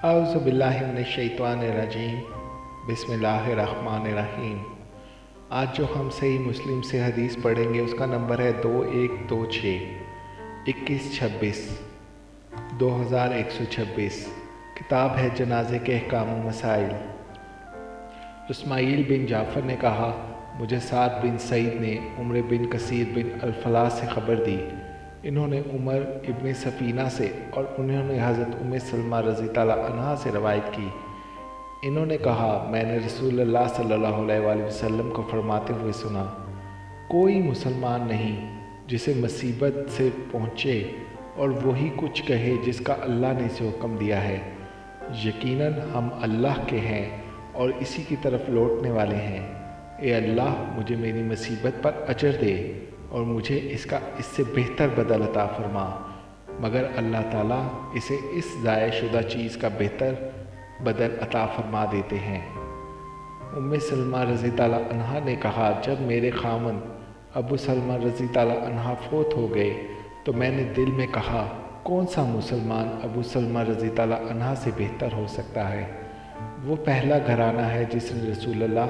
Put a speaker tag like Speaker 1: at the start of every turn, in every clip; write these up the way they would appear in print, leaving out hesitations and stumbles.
Speaker 1: औज़ु बिल्लाहि मिनश्शैतानिर्रजीम बिस्मिल्लाहिर्रहमानिर्रहीम। आज जो हम सही मुस्लिम से हदीस पढ़ेंगे उसका नंबर है 2126 2126। किताब है जनाजे के अहकाम व मसाइल। इस्माइल बिन जाफ़र ने कहा, मुझे साद बिन सईद ने उमर बिन कसीर बिन अल-फलाह से खबर दी। इन्होंने उमर इब्न सफ़ीना से और उन्होंने हज़रत उम्मे सलमा रज़ी ताला अन्हा से रवायत की। इन्होंने कहा, मैंने रसूलुल्लाह सल्लल्लाहु अलैहि वसल्लम को फरमाते हुए सुना, कोई मुसलमान नहीं जिसे मुसीबत से पहुँचे और वही कुछ कहे जिसका अल्लाह ने इसे हुक्म दिया है। यकीनन हम अल्लाह के हैं और इसी की तरफ लौटने वाले हैं। ए अल्लाह, मुझे मेरी मुसीबत पर अजर दे और मुझे इससे बेहतर बदल अता फरमा। मगर अल्लाह ताला इसे इस ज़ाया शुदा चीज़ का बेहतर बदल अता फरमा देते हैं। उम्मे सलमा रज़ी ताला अन्हा ने कहा, जब मेरे खामन अबू सलमा रज़ी ताला अन्हा फोत हो गए तो मैंने दिल में कहा, कौन सा मुसलमान अबू सलमा रज़ी ताला अन्हा से बेहतर हो सकता है। वो पहला घराना है जिसने रसूलुल्लाह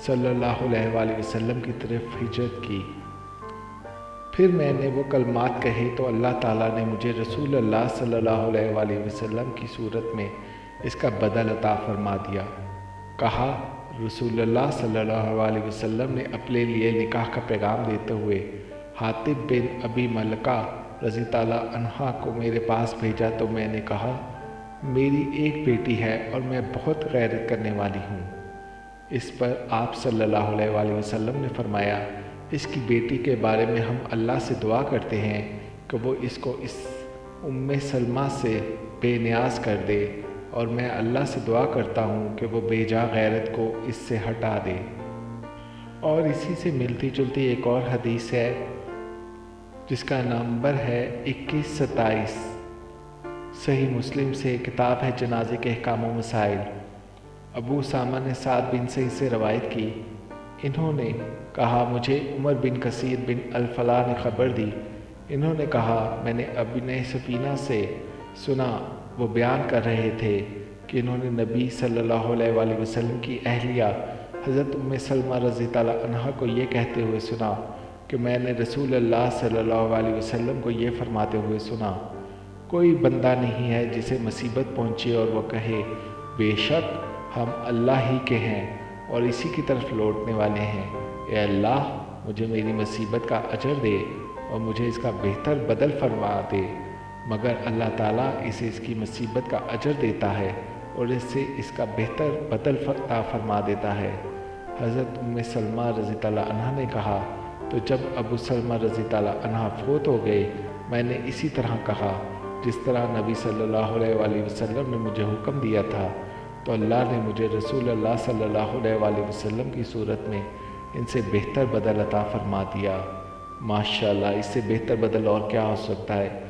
Speaker 1: सल्लल्लाहु अलैहि वसल्लम की तरफ हिजरत की। फिर मैंने वो कलमात कहे तो अल्लाह ताला ने मुझे रसूलुल्लाह सल्लल्लाहु अलैहि वसल्लम की सूरत में इसका बदल अता फरमा दिया। कहा, रसूलुल्लाह सल्लल्लाहु अलैहि वसल्लम ने अपने लिए निकाह का पैगाम देते हुए हातिब बिन अबी मलका रज़ी ताला अन्हा को मेरे पास भेजा तो मैंने कहा, मेरी एक बेटी है और मैं बहुत गैरत करने वाली हूँ। इस पर आप सल्लल्लाहु अलैहि वसल्लम ने फरमाया, इसकी बेटी के बारे में हम अल्लाह से दुआ करते हैं कि वो इसको इस उम्मे सलमा से बेनियाज कर दे और मैं अल्लाह से दुआ करता हूँ कि वो बेजा गैरत को इससे हटा दे। और इसी से मिलती जुलती एक और हदीस है जिसका नंबर है 2127 सही मुस्लिम से। किताब है जनाजे के अहकाम व मसाइल। अबू उसामा ने साद बिन सईद से रवायत की। इन्होंने कहा, मुझे उमर बिन कसीर बिन अल-फलाह ने खबर दी। इन्होंने कहा, मैंने इब्न सफ़ीना से सुना, वो बयान कर रहे थे कि इन्होंने नबी सल्लल्लाहु अलैहि वसल्लम की अहलिया हज़रत उम्मे सलमा रज़ी ताला अन्हा को ये कहते हुए सुना कि मैंने रसूलुल्लाह सल्लल्लाहु अलैहि वसल्लम को ये फरमाते हुए सुना, कोई बंदा नहीं है जिसे मुसीबत पहुँचे और वह कहे, बेशक हम अल्लाह ही के हैं और इसी की तरफ लौटने वाले हैं। ए अल्लाह, मुझे मेरी मुसीबत का अजर दे और मुझे इसका बेहतर बदल फरमा दे। मगर अल्लाह ताला इसे इसकी मुसीबत का अजर देता है और इससे इसका बेहतर बदल फरमा देता है। हज़रत उम्मे सलमा रज़ी ताला अन्हा ने कहा, तो जब अबू सलमा रज़ी ताला अन्हा फोत हो गए मैंने इसी तरह कहा जिस तरह नबी सल्लल्लाहु अलैहि वसल्लम ने मुझे हुक्म दिया था। तो अल्लाह ने मुझे रसूलुल्लाह सल्लल्लाहु अलैहि वसल्लम की सूरत में इनसे बेहतर बदल अता फरमा दिया। माशाअल्लाह, इससे बेहतर बदल और क्या हो सकता है।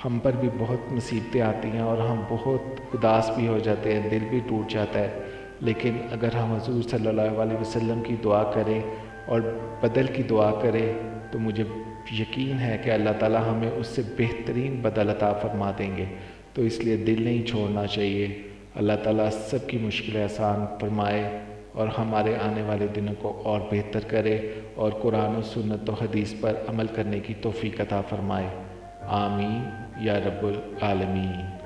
Speaker 1: हम पर भी बहुत मुसीबतें आती हैं और हम बहुत उदास भी हो जाते हैं, दिल भी टूट जाता है। लेकिन अगर हम हुज़ूर सल्लल्लाहु अलैहि वसल्लम की दुआ करें और बदल की दुआ करें तो मुझे यकीन है कि अल्लाह ताला हमें उससे बेहतरीन बदल अता फरमा देंगे। तो इसलिए दिल नहीं छोड़ना चाहिए। अल्लाह ताला सब की मुश्किलें आसान फरमाए और हमारे आने वाले दिनों को और बेहतर करे और कुरान और सुन्नत व हदीस पर अमल करने की तौफीक अता फरमाए। आमीन या रब्बुल आलमीन।